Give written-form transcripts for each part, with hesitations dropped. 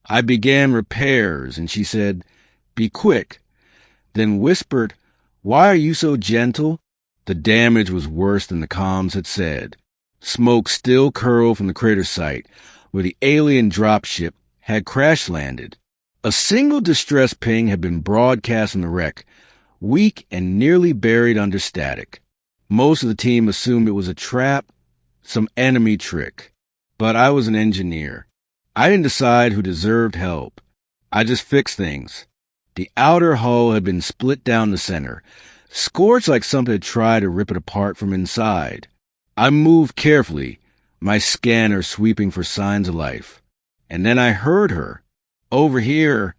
I began repairs, and she said, "Be quick," then whispered, "Why are you so gentle?" The damage was worse than the comms had said. Smoke still curled from the crater site, where the alien dropship had crash-landed. A single distress ping had been broadcast from the wreck, weak and nearly buried under static. Most of the team assumed it was a trap, some enemy trick. But I was an engineer. I didn't decide who deserved help. I just fixed things. The outer hull had been split down the center, scorched like something had tried to rip it apart from inside. I moved carefully, my scanner sweeping for signs of life. And then I heard her. "Over here."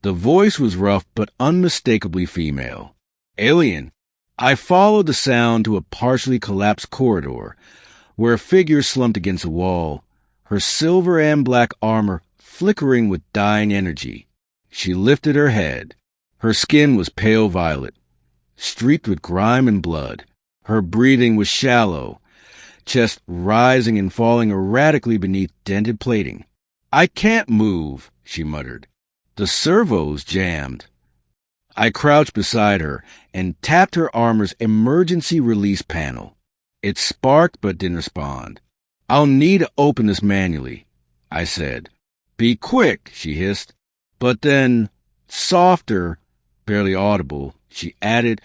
The voice was rough but unmistakably female. "Alien." I followed the sound to a partially collapsed corridor, where a figure slumped against a wall, her silver and black armor flickering with dying energy. She lifted her head. Her skin was pale violet, streaked with grime and blood. Her breathing was shallow, chest rising and falling erratically beneath dented plating. "I can't move," she muttered. "The servos jammed." I crouched beside her and tapped her armor's emergency release panel. It sparked but didn't respond. "I'll need to open this manually," I said. "Be quick," she hissed. But then, softer, barely audible, she added,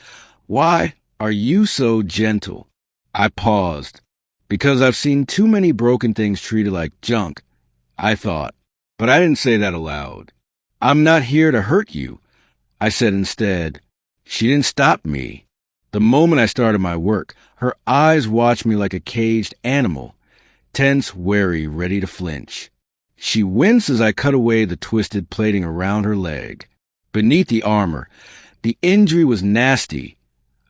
"Why are you so gentle?" I paused. "Because I've seen too many broken things treated like junk," I thought. But I didn't say that aloud. "I'm not here to hurt you," I said instead. She didn't stop me. The moment I started my work, her eyes watched me like a caged animal, tense, wary, ready to flinch. She winced as I cut away the twisted plating around her leg. Beneath the armor, the injury was nasty,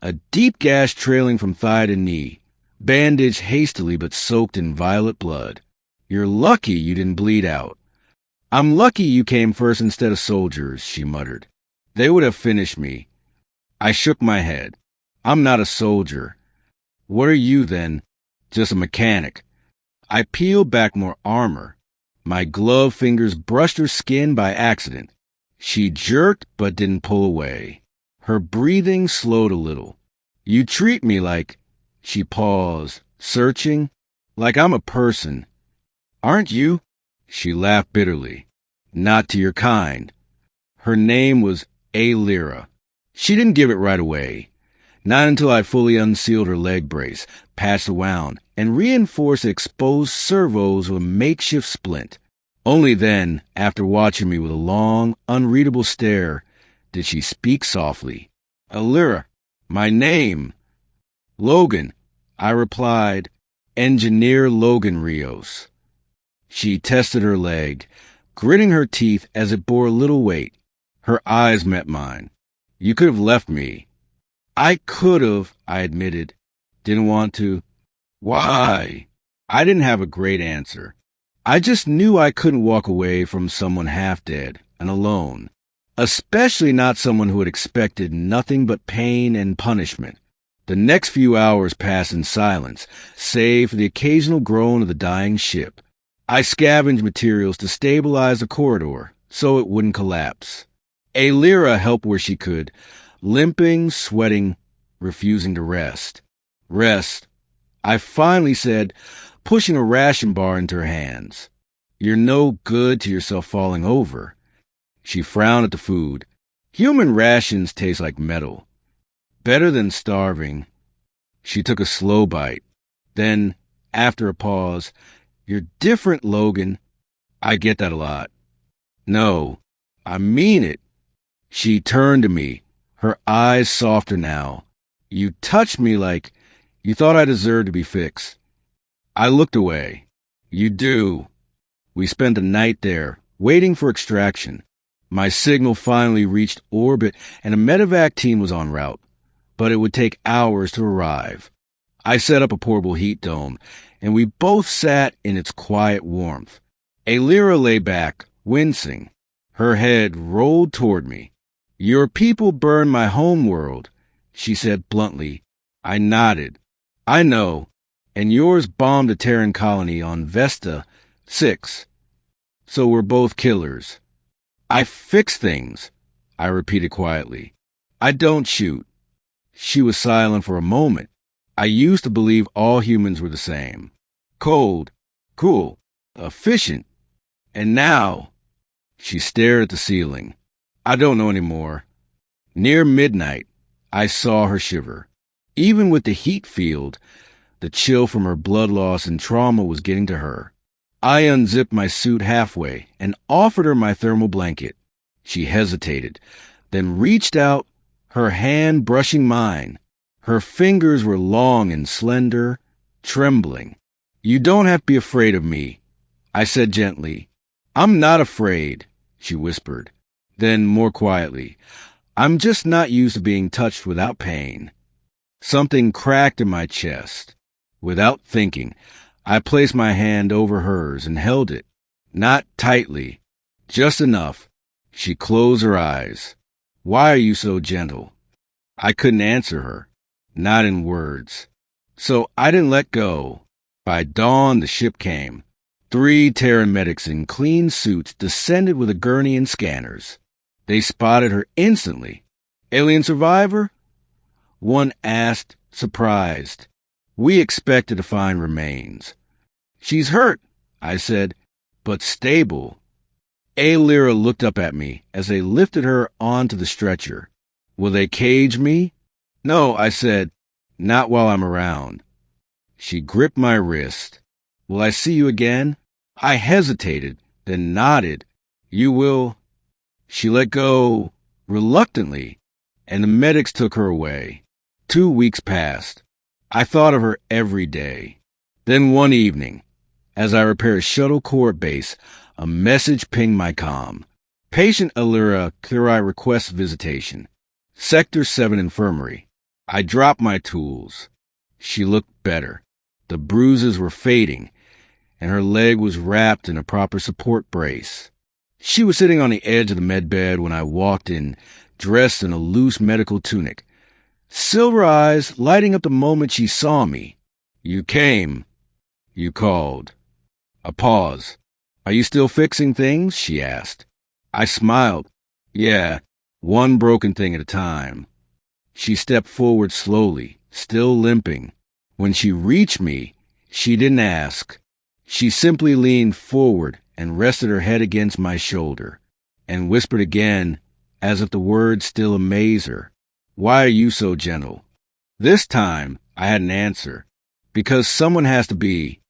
a deep gash trailing from thigh to knee, bandaged hastily but soaked in violet blood. "You're lucky you didn't bleed out." "I'm lucky you came first instead of soldiers," she muttered. "They would have finished me." I shook my head. "I'm not a soldier." "What are you, then?" "Just a mechanic." I peeled back more armor. My gloved fingers brushed her skin by accident. She jerked but didn't pull away. Her breathing slowed a little. "You treat me like—" She paused, searching. "Like I'm a person." "Aren't you?" She laughed bitterly. "Not to your kind." Her name was Alira. She didn't give it right away. Not until I fully unsealed her leg brace, patched the wound, and reinforced the exposed servos with a makeshift splint. Only then, after watching me with a long, unreadable stare, did she speak softly. "Alira, my name." "Logan," I replied. "Engineer Logan Rios." She tested her leg, gritting her teeth as it bore little weight. Her eyes met mine. "You could have left me." "I could have," I admitted. "Didn't want to." "Why?" I didn't have a great answer. I just knew I couldn't walk away from someone half dead and alone, especially not someone who had expected nothing but pain and punishment. The next few hours passed in silence, save for the occasional groan of the dying ship. I scavenged materials to stabilize the corridor so it wouldn't collapse. Alira helped where she could, limping, sweating, refusing to rest. "Rest," I finally said, pushing a ration bar into her hands. "You're no good to yourself falling over." She frowned at the food. "Human rations taste like metal. Better than starving." She took a slow bite. Then, after a pause, "You're different, Logan." "I get that a lot." "No, I mean it." She turned to me, her eyes softer now. "You touched me like you thought I deserved to be fixed." I looked away. "You do." We spent the night there, waiting for extraction. My signal finally reached orbit, and a Medevac team was en route, but it would take hours to arrive. I set up a portable heat dome, and we both sat in its quiet warmth. Alira lay back, wincing. Her head rolled toward me. "Your people burned my home world," she said bluntly. I nodded. "I know. And yours bombed a Terran colony on Vesta 6. So we're both killers. I fix things, I repeated quietly. I don't shoot. She was silent for a moment. I used to believe all humans were the same. Cold, cool, efficient. And now, she stared at the ceiling. I don't know anymore. Near midnight, I saw her shiver. Even with the heat field, the chill from her blood loss and trauma was getting to her. I unzipped my suit halfway and offered her my thermal blanket. She hesitated, then reached out, her hand brushing mine. Her fingers were long and slender, trembling. You don't have to be afraid of me, I said gently. I'm not afraid, she whispered. Then, more quietly, I'm just not used to being touched without pain. Something cracked in my chest. Without thinking, I placed my hand over hers and held it. Not tightly, just enough. She closed her eyes. Why are you so gentle? I couldn't answer her, not in words. So I didn't let go. By dawn, the ship came. 3 Terran medics in clean suits descended with a gurney and scanners. They spotted her instantly. Alien survivor? One asked, surprised. We expected to find remains. She's hurt, I said, but stable. Lyra looked up at me as they lifted her onto the stretcher. Will they cage me? No, I said, not while I'm around. She gripped my wrist. Will I see you again? I hesitated, then nodded. You will. She let go, reluctantly, and the medics took her away. 2 weeks passed. I thought of her every day. Then one evening, as I repaired a shuttle core at base, a message pinged my comm. Patient Lyra Curie requests visitation. Sector 7 infirmary. I dropped my tools. She looked better. The bruises were fading, and her leg was wrapped in a proper support brace. She was sitting on the edge of the med bed when I walked in, dressed in a loose medical tunic. Silver eyes lighting up the moment she saw me. You came. You called. A pause. Are you still fixing things? She asked. I smiled. Yeah, one broken thing at a time. She stepped forward slowly, still limping. When she reached me, she didn't ask. She simply leaned forward and rested her head against my shoulder, and whispered again, as if the words still amazed her. Why are you so gentle? This time, I had an answer. Because someone has to be.